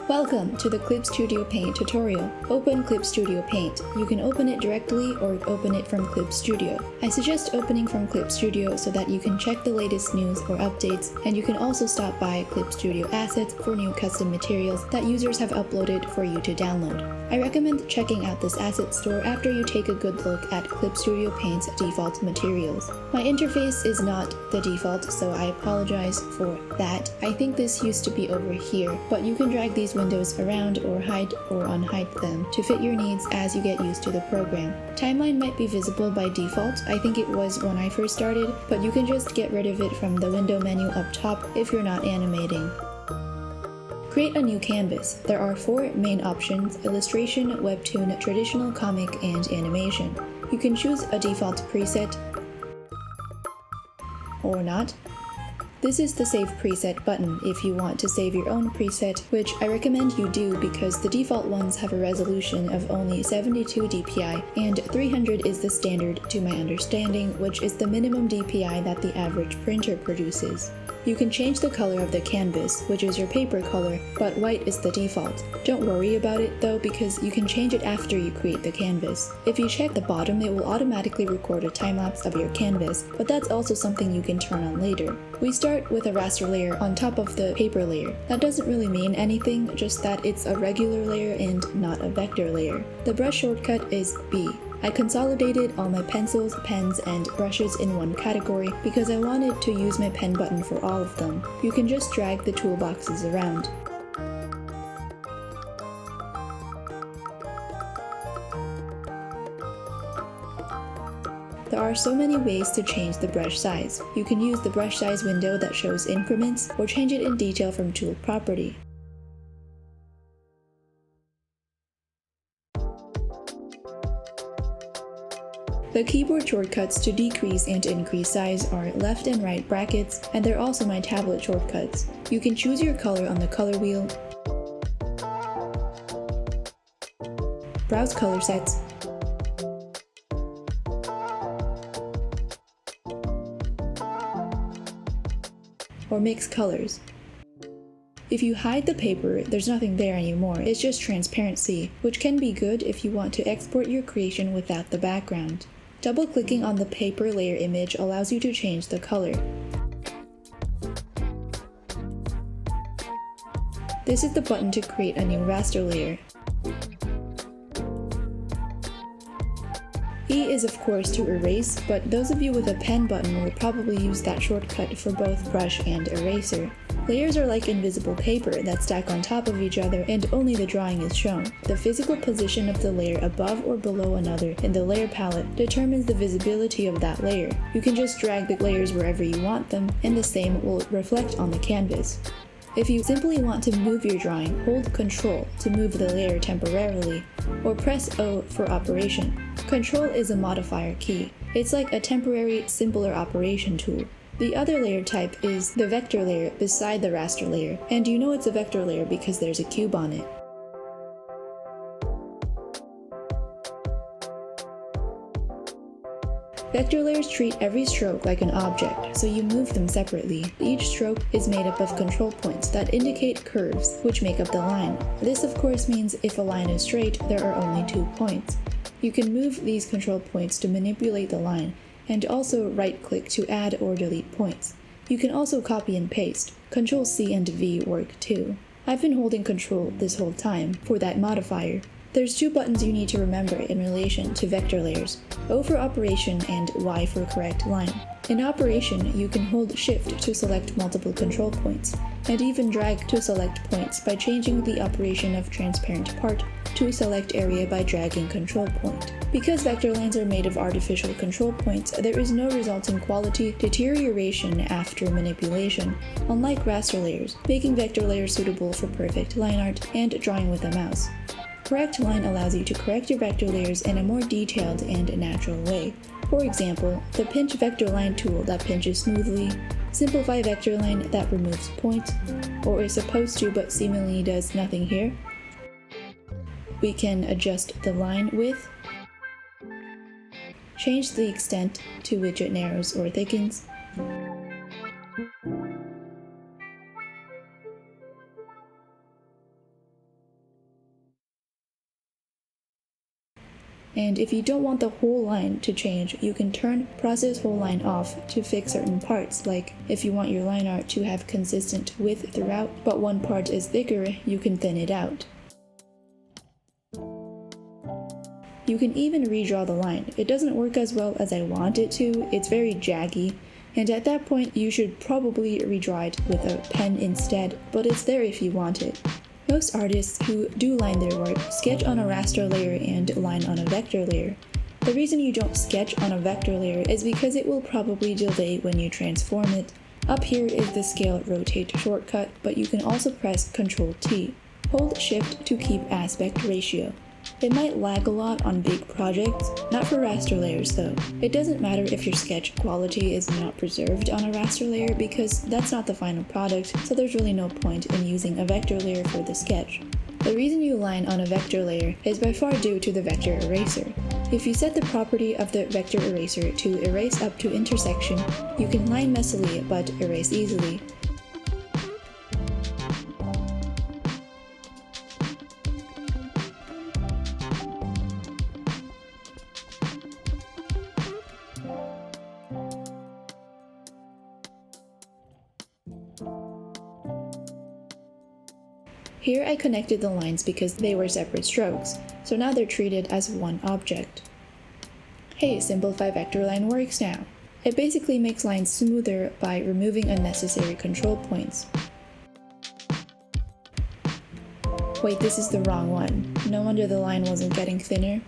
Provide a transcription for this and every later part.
Welcome to the Clip Studio Paint tutorial. Open Clip Studio Paint. You can open it directly or open it from Clip Studio. I suggest opening from Clip Studio so that you can check the latest news or updates, and you can also stop by Clip Studio Assets for new custom materials that users have uploaded for you to download. I recommend checking out this asset store after you take a good look at Clip Studio Paint's default materials. My interface is not the default, so I apologize for that. I think this used to be over here, but you can drag these windows around or hide or unhide them to fit your needs as you get used to the program. Timeline might be visible by default. I think it was when I first started, but you can just get rid of it from the window menu up top if you're not animating. Create a new canvas. There are 4 main options: illustration, webtoon, traditional comic, and animation. You can choose a default preset or not. This is the Save Preset button if you want to save your own preset, which I recommend you do because the default ones have a resolution of only 72 dpi, and 300 is the standard to my understanding, which is the minimum dpi that the average printer produces. You can change the color of the canvas, which is your paper color, but white is the default. Don't worry about it though, because you can change it after you create the canvas. If you check the bottom, it will automatically record a time-lapse of your canvas, but that's also something you can turn on later. We start with a raster layer on top of the paper layer. That doesn't really mean anything, just that it's a regular layer and not a vector layer. The brush shortcut is B. I consolidated all my pencils, pens, and brushes in one category because I wanted to use my pen button for all of them. You can just drag the toolboxes around. There are so many ways to change the brush size. You can use the brush size window that shows increments, or change it in detail from Tool Property. The keyboard shortcuts to decrease and increase size are left and right brackets, and they're also my tablet shortcuts. You can choose your color on the color wheel, browse color sets, or mix colors. If you hide the paper, there's nothing there anymore, it's just transparency, which can be good if you want to export your creation without the background. Double-clicking on the paper layer image allows you to change the color. This is the button to create a new raster layer. E is of course to erase, but those of you with a pen button will probably use that shortcut for both brush and eraser. Layers are like invisible paper that stack on top of each other and only the drawing is shown. The physical position of the layer above or below another in the layer palette determines the visibility of that layer. You can just drag the layers wherever you want them, and the same will reflect on the canvas. If you simply want to move your drawing, hold Ctrl to move the layer temporarily, or press O for operation. Ctrl is a modifier key. It's like a temporary, simpler operation tool. The other layer type is the vector layer beside the raster layer, and you know it's a vector layer because there's a cube on it. Vector layers treat every stroke like an object, so you move them separately. Each stroke is made up of control points that indicate curves, which make up the line. This of course means if a line is straight, there are only 2 points. You can move these control points to manipulate the line, and also right-click to add or delete points. You can also copy and paste. Ctrl C and V work too. I've been holding Ctrl this whole time for that modifier. There's 2 buttons you need to remember in relation to vector layers: O for operation and Y for correct line. In operation, you can hold Shift to select multiple control points, and even drag to select points by changing the operation of transparent part to select area by dragging control point. Because vector lines are made of artificial control points, there is no resulting quality deterioration after manipulation, unlike raster layers, making vector layers suitable for perfect line art and drawing with a mouse. Correct line allows you to correct your vector layers in a more detailed and natural way. For example, the pinch vector line tool that pinches smoothly, simplify vector line that removes points, or is supposed to but seemingly does nothing here. We can adjust the line width, change the extent to widget narrows or thickens, And if you don't want the whole line to change, you can turn Process Whole Line off to fix certain parts, like if you want your line art to have consistent width throughout, but one part is thicker, you can thin it out. You can even redraw the line. It doesn't work as well as I want it to, it's very jaggy, and at that point you should probably redraw it with a pen instead, but it's there if you want it. Most artists who do line their work sketch on a raster layer and line on a vector layer. The reason you don't sketch on a vector layer is because it will probably delay when you transform it. Up here is the scale rotate shortcut, but you can also press Ctrl T. Hold Shift to keep aspect ratio. It might lag a lot on big projects, not for raster layers though. It doesn't matter if your sketch quality is not preserved on a raster layer because that's not the final product, so there's really no point in using a vector layer for the sketch. The reason you line on a vector layer is by far due to the vector eraser. If you set the property of the vector eraser to erase up to intersection, you can line messily but erase easily. Here I connected the lines because they were separate strokes, so now they're treated as one object. Hey, Simplify Vector Line works now. It basically makes lines smoother by removing unnecessary control points. Wait, this is the wrong one. No wonder the line wasn't getting thinner.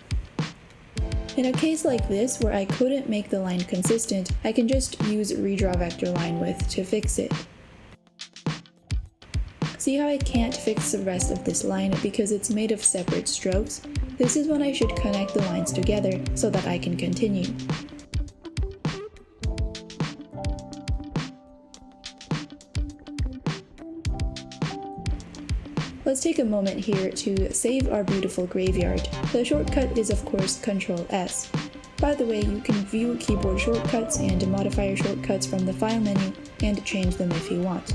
In a case like this, where I couldn't make the line consistent, I can just use Redraw Vector Line Width to fix it. See how I can't fix the rest of this line because it's made of separate strokes? This is when I should connect the lines together so that I can continue. Let's take a moment here to save our beautiful graveyard. The shortcut is of course Ctrl S. By the way, you can view keyboard shortcuts and modifier shortcuts from the file menu and change them if you want.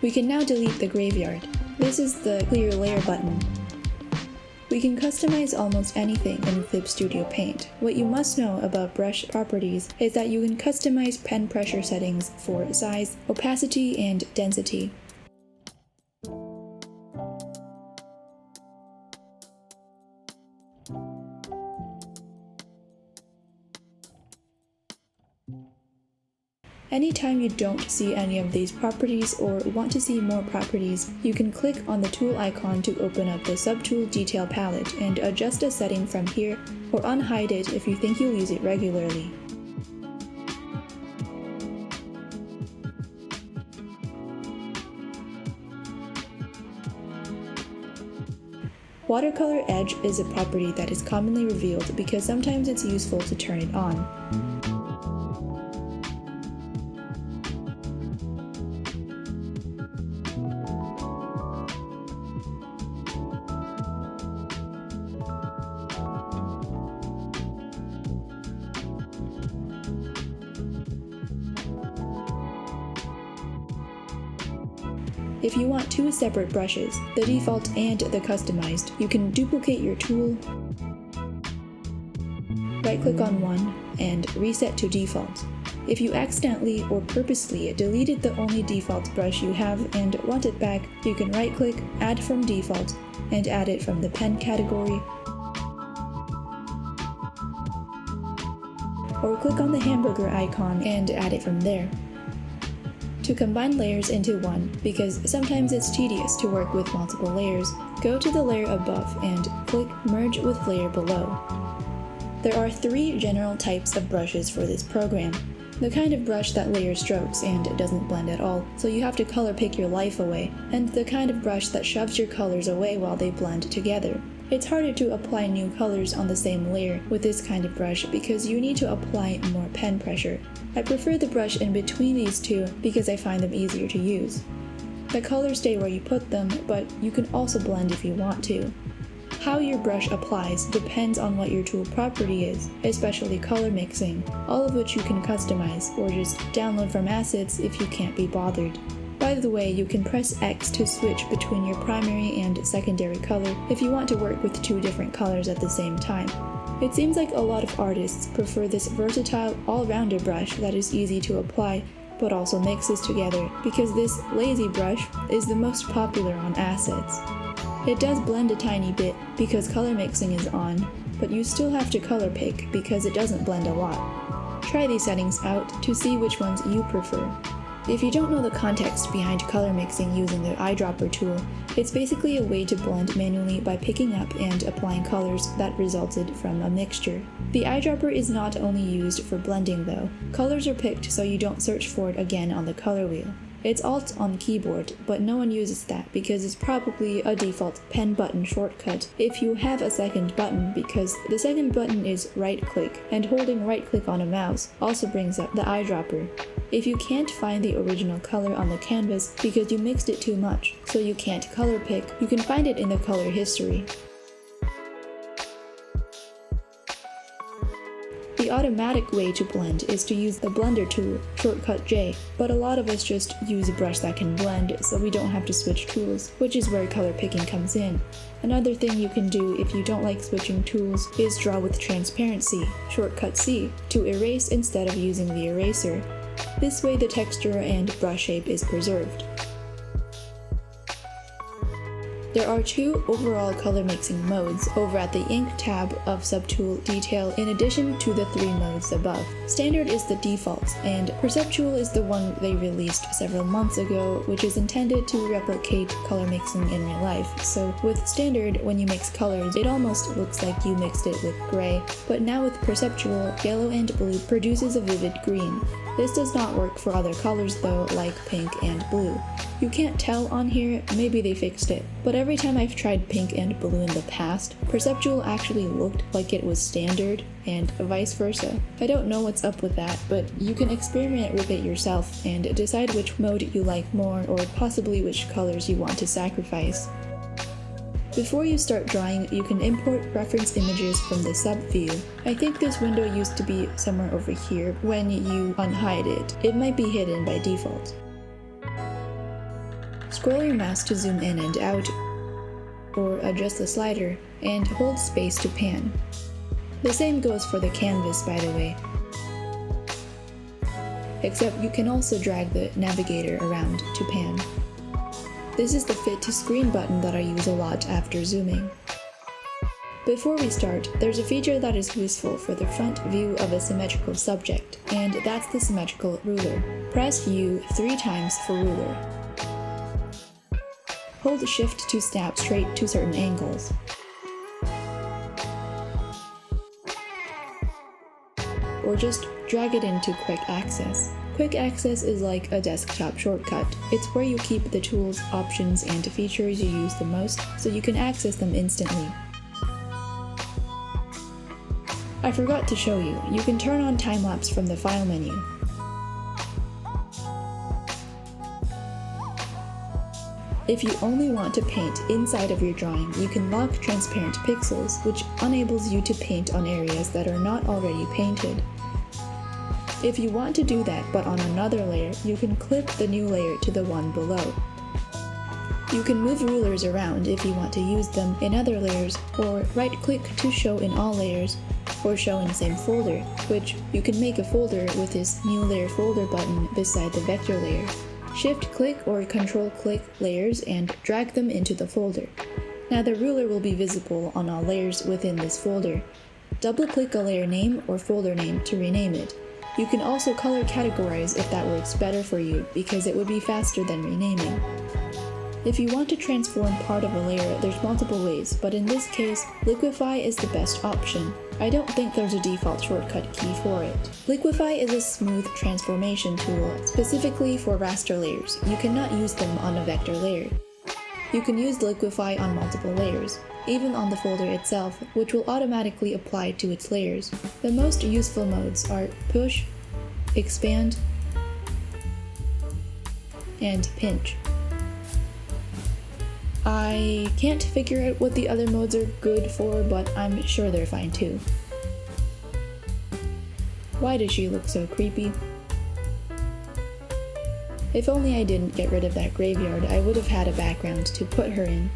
We can now delete the graveyard. This is the Clear Layer button. We can customize almost anything in Clip Studio Paint. What you must know about brush properties is that you can customize pen pressure settings for size, opacity, and density. Anytime you don't see any of these properties or want to see more properties, you can click on the tool icon to open up the Subtool Detail palette and adjust a setting from here, or unhide it if you think you'll use it regularly. Watercolor Edge is a property that is commonly revealed because sometimes it's useful to turn it on. If you want two separate brushes, the default and the customized, you can duplicate your tool, right-click on one, and reset to default. If you accidentally or purposely deleted the only default brush you have and want it back, you can right-click, add from default, and add it from the pen category, or click on the hamburger icon and add it from there. To combine layers into one, because sometimes it's tedious to work with multiple layers, go to the layer above and click Merge with Layer below. There are three general types of brushes for this program. The kind of brush that layers strokes and doesn't blend at all, so you have to color pick your life away, and the kind of brush that shoves your colors away while they blend together. It's harder to apply new colors on the same layer with this kind of brush because you need to apply more pen pressure. I prefer the brush in between these two because I find them easier to use. The colors stay where you put them, but you can also blend if you want to. How your brush applies depends on what your tool property is, especially color mixing, all of which you can customize or just download from assets if you can't be bothered. By the way, you can press X to switch between your primary and secondary color if you want to work with two different colors at the same time. It seems like a lot of artists prefer this versatile, all-rounder brush that is easy to apply, but also mixes together, because this lazy brush is the most popular on assets. It does blend a tiny bit because color mixing is on, but you still have to color pick because it doesn't blend a lot. Try these settings out to see which ones you prefer. If you don't know the context behind color mixing using the eyedropper tool, it's basically a way to blend manually by picking up and applying colors that resulted from a mixture. The eyedropper is not only used for blending though. Colors are picked so you don't search for it again on the color wheel. It's Alt on the keyboard, but no one uses that because it's probably a default pen button shortcut if you have a second button, because the second button is right click, and holding right click on a mouse also brings up the eyedropper. If you can't find the original color on the canvas because you mixed it too much, so you can't color pick, you can find it in the color history. The automatic way to blend is to use the blender tool, shortcut J, but a lot of us just use a brush that can blend so we don't have to switch tools, which is where color picking comes in. Another thing you can do if you don't like switching tools is draw with transparency, shortcut C, to erase instead of using the eraser. This way the texture and brush shape is preserved. There are two overall color mixing modes over at the Ink tab of Subtool Detail in addition to the three modes above. Standard is the default, and Perceptual is the one they released several months ago, which is intended to replicate color mixing in real life. So with Standard, when you mix colors, it almost looks like you mixed it with gray, but now with Perceptual, yellow and blue produces a vivid green. This does not work for other colors though, like pink and blue. You can't tell on here, maybe they fixed it, but every time I've tried pink and blue in the past, Perceptual actually looked like it was standard, and vice versa. I don't know what's up with that, but you can experiment with it yourself and decide which mode you like more, or possibly which colors you want to sacrifice. Before you start drawing, you can import reference images from the sub view. I think this window used to be somewhere over here. When you unhide it, it might be hidden by default. Scroll your mouse to zoom in and out, or adjust the slider, and hold space to pan. The same goes for the canvas, by the way. Except you can also drag the navigator around to pan. This is the Fit to Screen button that I use a lot after zooming. Before we start, there's a feature that is useful for the front view of a symmetrical subject, and that's the symmetrical ruler. Press U 3 times for ruler. Hold Shift to snap straight to certain angles. Or just drag it into Quick Access. Quick Access is like a desktop shortcut. It's where you keep the tools, options, and features you use the most, so you can access them instantly. I forgot to show you, you can turn on time-lapse from the File menu. If you only want to paint inside of your drawing, you can lock transparent pixels, which enables you to paint on areas that are not already painted. If you want to do that but on another layer, you can clip the new layer to the one below. You can move rulers around if you want to use them in other layers, or right-click to show in all layers, or show in the same folder, which you can make a folder with this New Layer Folder button beside the vector layer. Shift-click or Control-click layers and drag them into the folder. Now the ruler will be visible on all layers within this folder. Double-click a layer name or folder name to rename it. You can also color categorize if that works better for you, because it would be faster than renaming. If you want to transform part of a layer, there's multiple ways, but in this case, Liquify is the best option. I don't think there's a default shortcut key for it. Liquify is a smooth transformation tool, specifically for raster layers. You cannot use them on a vector layer. You can use Liquify on multiple layers, even on the folder itself, which will automatically apply to its layers. The most useful modes are Push, Expand, and Pinch. I can't figure out what the other modes are good for, but I'm sure they're fine too. Why does she look so creepy? If only I didn't get rid of that graveyard, I would have had a background to put her in.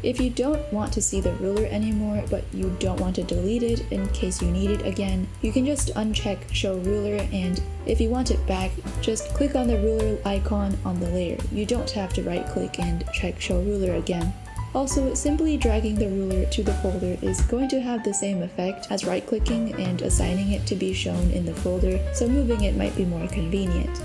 If you don't want to see the ruler anymore, but you don't want to delete it in case you need it again, you can just uncheck Show Ruler, and if you want it back, just click on the ruler icon on the layer. You don't have to right-click and check Show Ruler again. Also, simply dragging the ruler to the folder is going to have the same effect as right-clicking and assigning it to be shown in the folder, so moving it might be more convenient.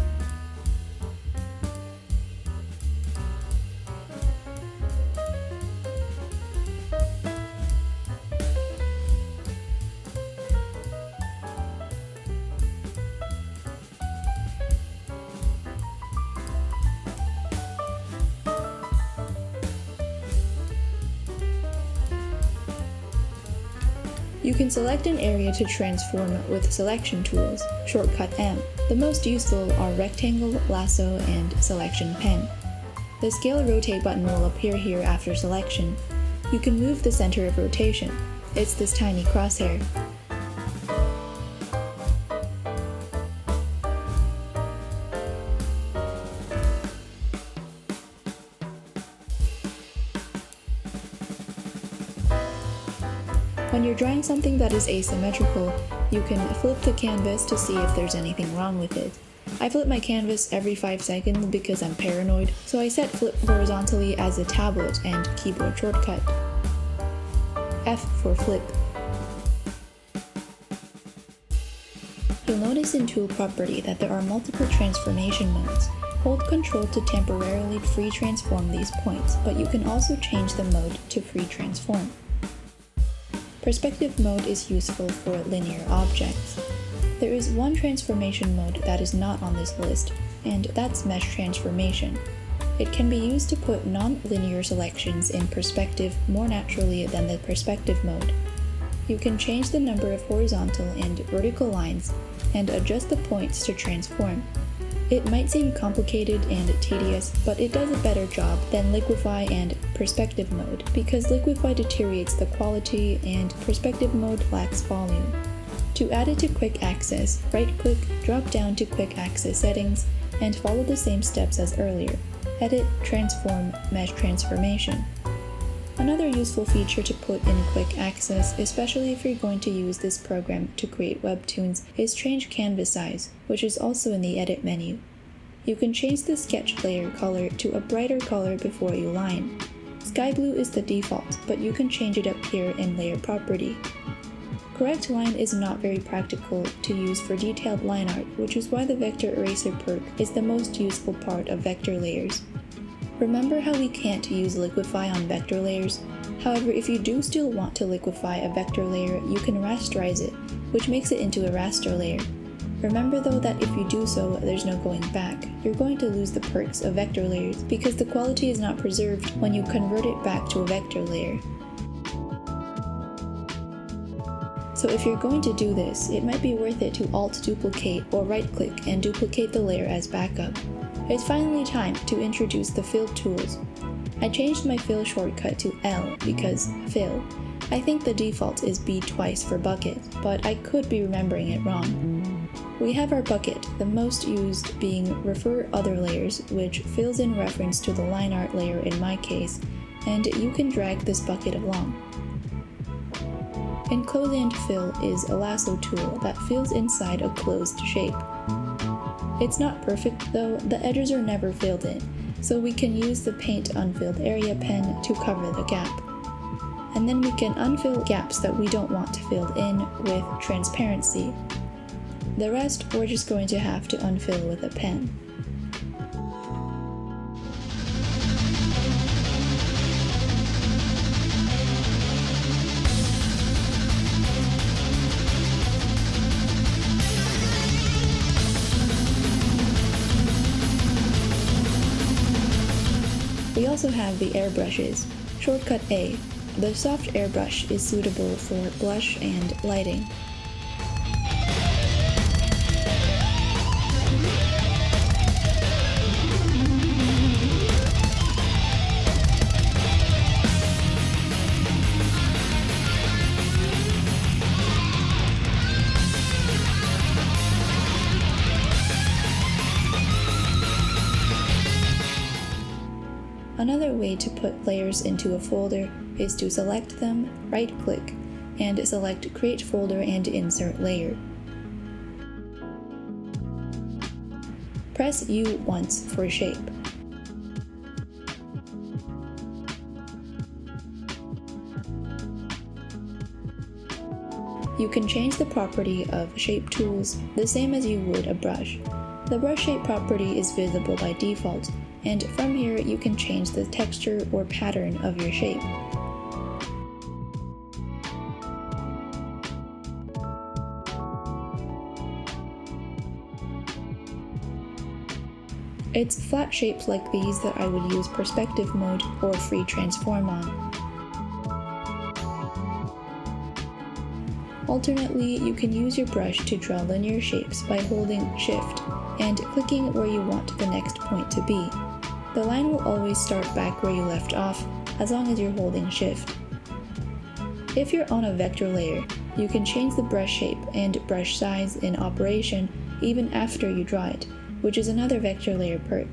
You can select an area to transform with selection tools, shortcut M. The most useful are rectangle, lasso, and selection pen. The scale rotate button will appear here after selection. You can move the center of rotation. It's this tiny crosshair. When you're drawing something that is asymmetrical, you can flip the canvas to see if there's anything wrong with it. I flip my canvas every 5 seconds because I'm paranoid, so I set flip horizontally as a tablet and keyboard shortcut. F for flip. You'll notice in Tool Property that there are multiple transformation modes. Hold Ctrl to temporarily free transform these points, but you can also change the mode to free transform. Perspective mode is useful for linear objects. There is one transformation mode that is not on this list, and that's mesh transformation. It can be used to put non-linear selections in perspective more naturally than the perspective mode. You can change the number of horizontal and vertical lines and adjust the points to transform. It might seem complicated and tedious, but it does a better job than liquify and perspective mode because liquify deteriorates the quality and perspective mode lacks volume. To add it to quick access, right-click, drop down to quick access settings, and follow the same steps as earlier. Edit, transform, mesh transformation. Another useful feature to put in quick access, especially if you're going to use this program to create webtoons, is change canvas size, which is also in the edit menu. You can change the sketch layer color to a brighter color before you line. Sky blue is the default, but you can change it up here in layer property. Correct line is not very practical to use for detailed line art, which is why the vector eraser perk is the most useful part of vector layers. Remember how we can't use liquify on vector layers? However, if you do still want to liquify a vector layer, you can rasterize it, which makes it into a raster layer. Remember though that if you do so, there's no going back. You're going to lose the perks of vector layers because the quality is not preserved when you convert it back to a vector layer. So if you're going to do this, it might be worth it to Alt duplicate or right-click and duplicate the layer as backup. It's finally time to introduce the fill tools. I changed my fill shortcut to L because fill. I think the default is B twice for bucket, but I could be remembering it wrong. We have our bucket, the most used being refer other layers, which fills in reference to the line art layer in my case, and you can drag this bucket along. Enclose and fill is a lasso tool that fills inside a closed shape. It's not perfect though, the edges are never filled in, so we can use the Paint Unfilled Area pen to cover the gap. And then we can unfill gaps that we don't want filled in with transparency. The rest we're just going to have to unfill with a pen. We also have the airbrushes. Shortcut A. The soft airbrush is suitable for blush and lighting. way to put layers into a folder is to select them, right-click, and select Create Folder and Insert Layer. Press U once for shape. You can change the property of shape tools the same as you would a brush. The brush shape property is visible by default, and from here you can change the texture or pattern of your shape. It's flat shapes like these that I would use perspective mode or free transform on. Alternately, you can use your brush to draw linear shapes by holding Shift and clicking where you want the next point to be. The line will always start back where you left off, as long as you're holding Shift. If you're on a vector layer, you can change the brush shape and brush size in operation even after you draw it, which is another vector layer perk.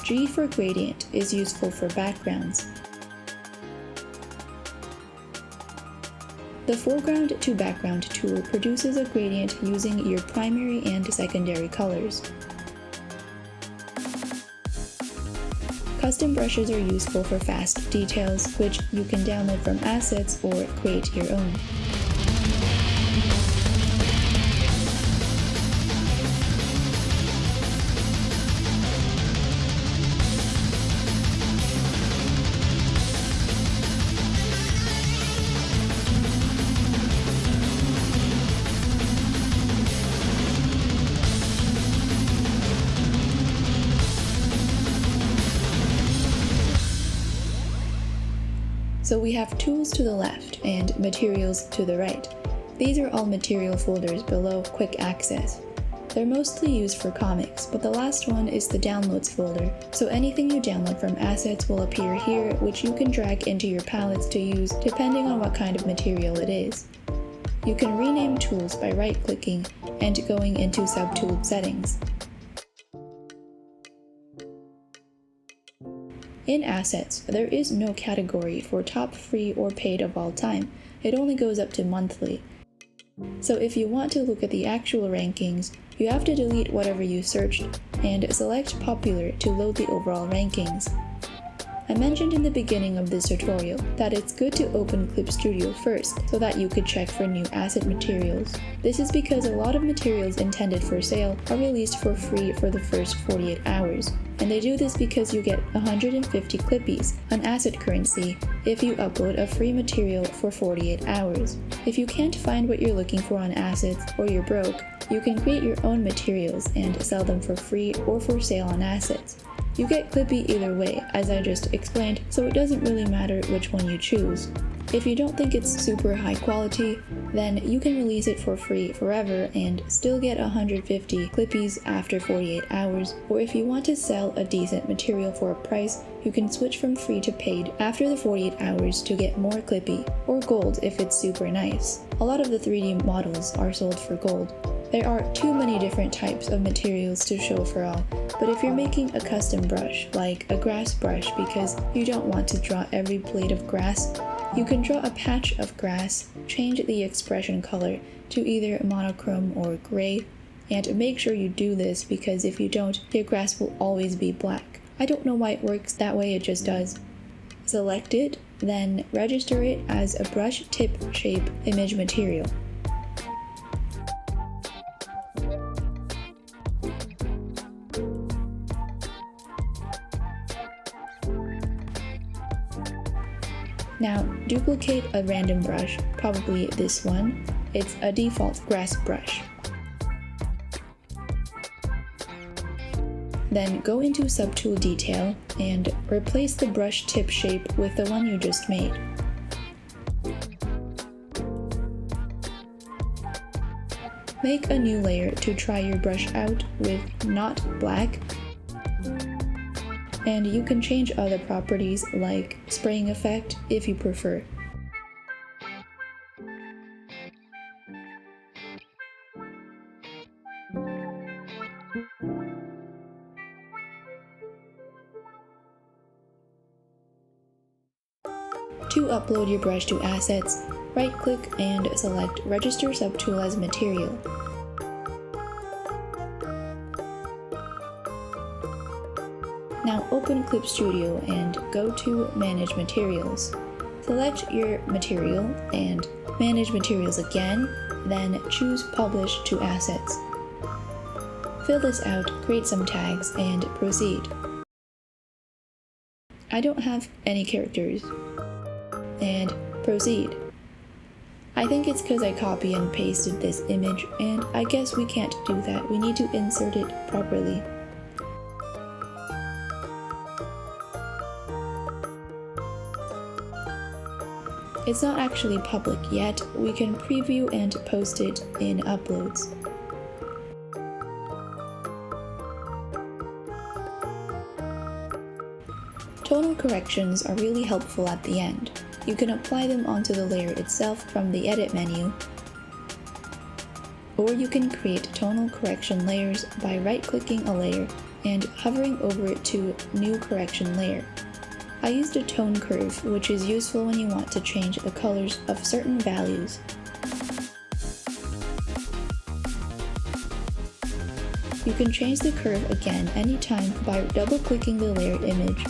G for gradient is useful for backgrounds. The foreground to background tool produces a gradient using your primary and secondary colors. Custom brushes are useful for fast details, which you can download from assets or create your own. So we have tools to the left and materials to the right. These are all material folders below quick access. They're mostly used for comics, but the last one is the downloads folder, so anything you download from assets will appear here, which you can drag into your palettes to use depending on what kind of material it is. You can rename tools by right-clicking and going into subtool settings. In assets, there is no category for top, free, or paid of all time. It only goes up to monthly. So if you want to look at the actual rankings, you have to delete whatever you searched and select popular to load the overall rankings. I mentioned in the beginning of this tutorial that it's good to open Clip Studio first so that you could check for new asset materials. This is because a lot of materials intended for sale are released for free for the first 48 hours. And they do this because you get 150 Clippies, an asset currency, if you upload a free material for 48 hours. If you can't find what you're looking for on assets or you're broke, you can create your own materials and sell them for free or for sale on assets. You get Clippy either way, as I just explained, so it doesn't really matter which one you choose. If you don't think it's super high quality, then you can release it for free forever and still get 150 Clippies after 48 hours, or if you want to sell a decent material for a price, you can switch from free to paid after the 48 hours to get more Clippy, or gold if it's super nice. A lot of the 3D models are sold for gold. There are too many different types of materials to show for all, but if you're making a custom brush, like a grass brush because you don't want to draw every blade of grass, you can draw a patch of grass, change the expression color to either monochrome or gray, and make sure you do this because if you don't, your grass will always be black. I don't know why it works that way, it just does. Select it, then register it as a brush tip shape image material. Now, duplicate a random brush, probably this one. It's a default grass brush. Then go into Subtool Detail and replace the brush tip shape with the one you just made. Make a new layer to try your brush out with not black. And you can change other properties like spraying effect if you prefer. To upload your brush to Assets, right-click and select Register Subtool as Material. Now open Clip Studio and go to Manage Materials. Select your material and Manage Materials again, then choose Publish to Assets. Fill this out, create some tags, and proceed. I don't have any characters. And proceed. I think it's because I copy and pasted this image, and I guess we can't do that. We need to insert it properly. It's not actually public yet. We can preview and post it in Uploads. Tonal corrections are really helpful at the end. You can apply them onto the layer itself from the Edit menu, or you can create tonal correction layers by right-clicking a layer and hovering over it to New Correction Layer. I used a tone curve, which is useful when you want to change the colors of certain values. You can change the curve again anytime by double-clicking the layered image.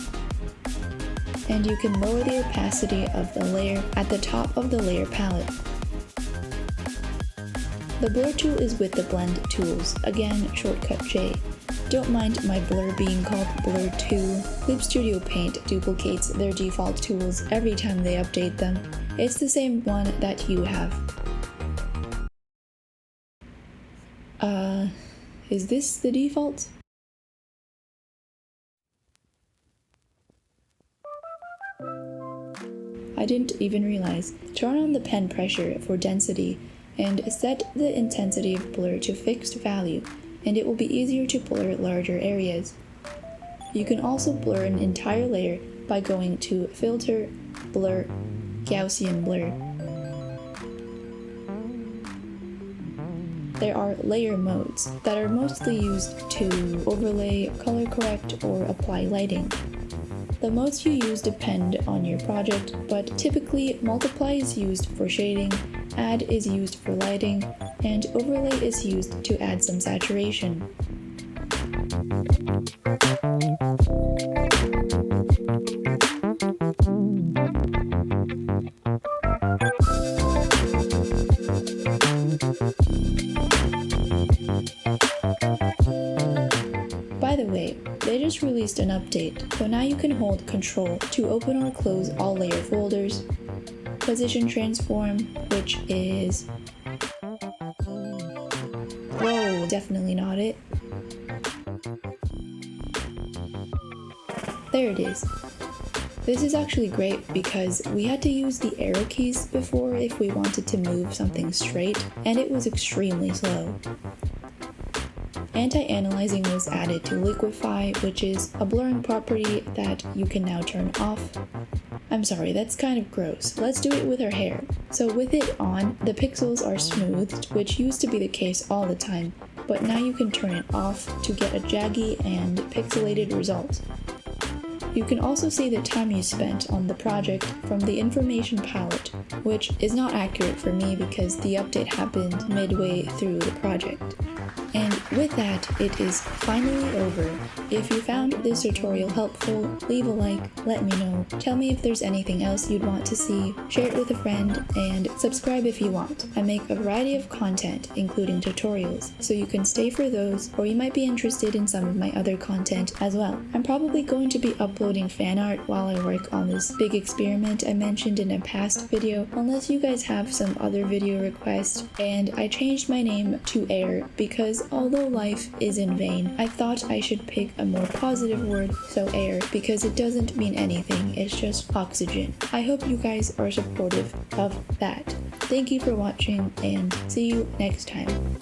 And you can lower the opacity of the layer at the top of the layer palette. The blur tool is with the blend tools, again shortcut J. Don't mind my blur being called Blur 2. Clip Studio Paint duplicates their default tools every time they update them. It's the same one that you have. Is this the default? I didn't even realize. Turn on the pen pressure for density and set the intensity of blur to fixed value, and it will be easier to blur larger areas. You can also blur an entire layer by going to Filter, Blur, Gaussian Blur. There are layer modes that are mostly used to overlay, color correct, or apply lighting. The modes you use depend on your project, but typically Multiply is used for shading, Add is used for lighting, and Overlay is used to add some saturation. By the way, they just released an update, so now you can hold Ctrl to open or close all layer folders, Position Transform, which is... Whoa, definitely not it. There it is. This is actually great because we had to use the arrow keys before if we wanted to move something straight, and it was extremely slow. Anti-aliasing was added to Liquify, which is a blurring property that you can now turn off. I'm sorry, that's kind of gross. Let's do it with our hair. So with it on, the pixels are smoothed, which used to be the case all the time, but now you can turn it off to get a jaggy and pixelated result. You can also see the time you spent on the project from the information palette, which is not accurate for me because the update happened midway through the project. And with that, it is finally over. If you found this tutorial helpful, leave a like, let me know, tell me if there's anything else you'd want to see, share it with a friend, and subscribe if you want. I make a variety of content, including tutorials, so you can stay for those, or you might be interested in some of my other content as well. I'm probably going to be uploading fan art while I work on this big experiment I mentioned in a past video, unless you guys have some other video requests. And I changed my name to Air because although life is in vain, I thought I should pick a more positive word, so air, because it doesn't mean anything, it's just oxygen. I hope you guys are supportive of that. Thank you for watching, and see you next time.